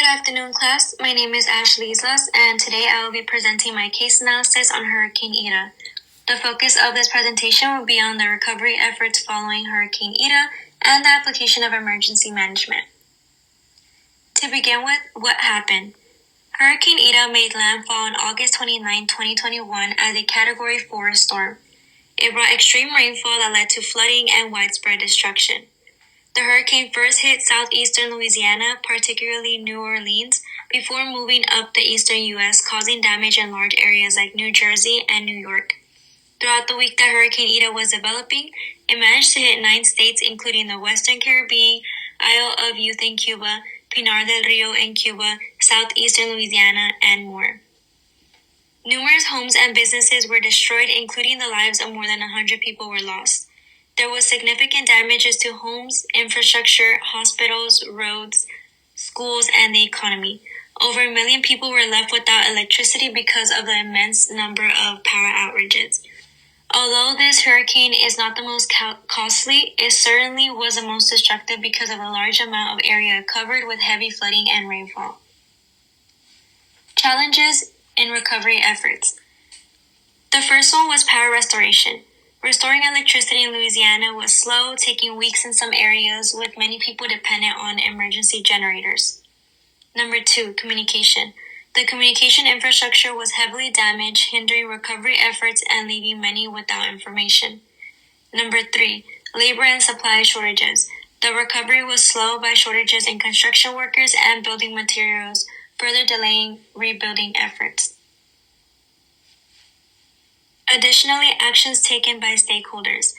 afternoon, class. My name is Ashley Islas, and today I will be presenting my case analysis on Hurricane Ida. The focus of this presentation will be on the recovery efforts following Hurricane Ida and the application of emergency management. To begin with, what happened? Hurricane Ida made landfall on August 29, 2021 as a Category 4 storm. It brought extreme rainfall that led to flooding and widespread destruction. The hurricane first hit southeastern Louisiana, particularly New Orleans, before moving up the eastern U.S., causing damage in large areas like New Jersey and New York. Throughout the week that Hurricane Ida was developing, it managed to hit 9 states, including the Western Caribbean, Isle of Youth in Cuba, Pinar del Rio in Cuba, southeastern Louisiana, and more. Numerous homes and businesses were destroyed, including the lives of more than 100 people were lost. There was significant damages to homes, infrastructure, hospitals, roads, schools, and the economy. Over 1 million people were left without electricity because of the immense number of power outages. Although this hurricane is not the most costly, it certainly was the most destructive because of the large amount of area covered with heavy flooding and rainfall. Challenges in recovery efforts. The first one was power restoration. Restoring electricity in Louisiana was slow, taking weeks in some areas, with many people dependent on emergency generators. Number 2, communication. The communication infrastructure was heavily damaged, hindering recovery efforts and leaving many without information. Number 3, labor and supply shortages. The recovery was slowed by shortages in construction workers and building materials, further delaying rebuilding efforts. Additionally, actions taken by stakeholders.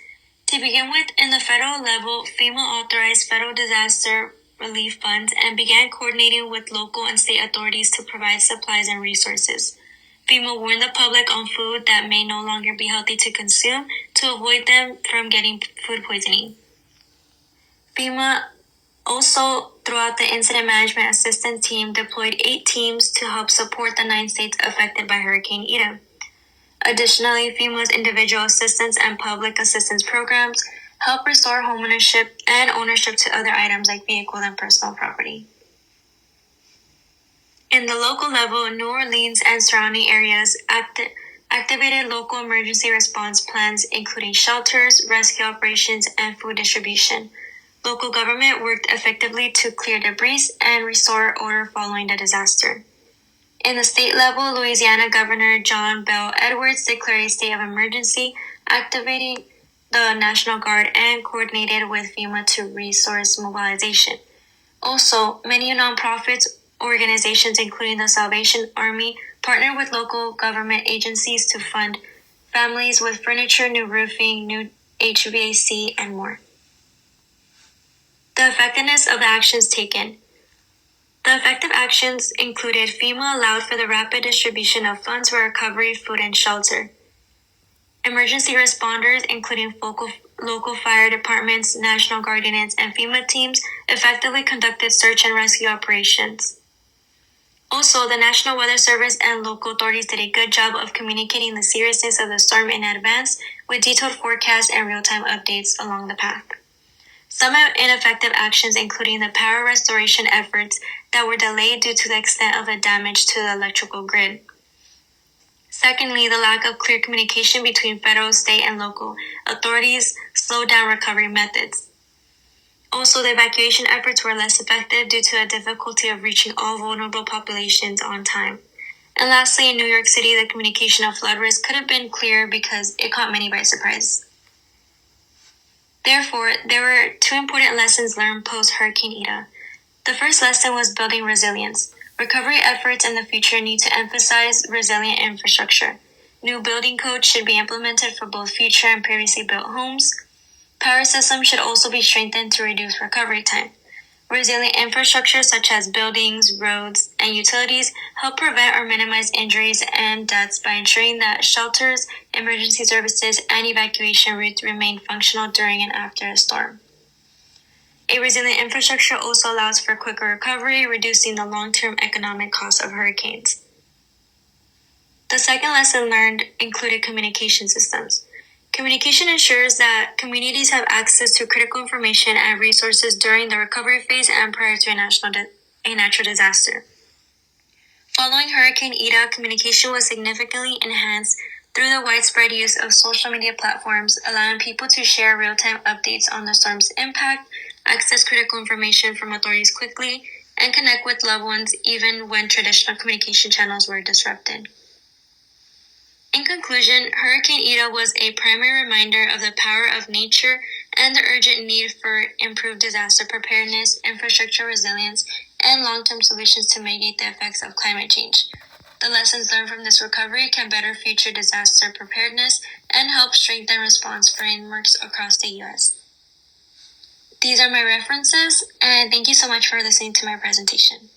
To begin with, in the federal level, FEMA authorized federal disaster relief funds and began coordinating with local and state authorities to provide supplies and resources. FEMA warned the public on food that may no longer be healthy to consume to avoid them from getting food poisoning. FEMA also, throughout the Incident Management Assistance Team, deployed 8 teams to help support the 9 states affected by Hurricane Ida. Additionally, FEMA's individual assistance and public assistance programs help restore homeownership and ownership to other items like vehicles and personal property. In the local level, New Orleans and surrounding areas activated local emergency response plans, including shelters, rescue operations, and food distribution. Local government worked effectively to clear debris and restore order following the disaster. In the state level, Louisiana Governor John Bel Edwards declared a state of emergency, activating the National Guard and coordinated with FEMA to resource mobilization. Also, many nonprofit organizations, including the Salvation Army, partnered with local government agencies to fund families with furniture, new roofing, new HVAC, and more. The effectiveness of the actions taken. The effective actions included FEMA allowed for the rapid distribution of funds for recovery, food, and shelter. Emergency responders, including local fire departments, National Guard units, and FEMA teams, effectively conducted search and rescue operations. Also, the National Weather Service and local authorities did a good job of communicating the seriousness of the storm in advance with detailed forecasts and real-time updates along the path. Some ineffective actions, including the power restoration efforts that were delayed due to the extent of the damage to the electrical grid. Secondly, the lack of clear communication between federal, state, and local authorities slowed down recovery methods. Also, the evacuation efforts were less effective due to the difficulty of reaching all vulnerable populations on time. And lastly, in New York City, the communication of flood risk could have been clearer because it caught many by surprise. Therefore, there were 2 important lessons learned post-Hurricane Ida. The first lesson was building resilience. Recovery efforts in the future need to emphasize resilient infrastructure. New building codes should be implemented for both future and previously built homes. Power systems should also be strengthened to reduce recovery time. Resilient infrastructure such as buildings, roads, and utilities help prevent or minimize injuries and deaths by ensuring that shelters, emergency services, and evacuation routes remain functional during and after a storm. A resilient infrastructure also allows for quicker recovery, reducing the long-term economic cost of hurricanes. The second lesson learned included communication systems. Communication ensures that communities have access to critical information and resources during the recovery phase and prior to a a natural disaster. Following Hurricane Ida, communication was significantly enhanced through the widespread use of social media platforms, allowing people to share real-time updates on the storm's impact, access critical information from authorities quickly, and connect with loved ones even when traditional communication channels were disrupted. In conclusion, Hurricane Ida was a primary reminder of the power of nature and the urgent need for improved disaster preparedness, infrastructure resilience, and long-term solutions to mitigate the effects of climate change. The lessons learned from this recovery can better future disaster preparedness and help strengthen response frameworks across the U.S. These are my references, and thank you so much for listening to my presentation.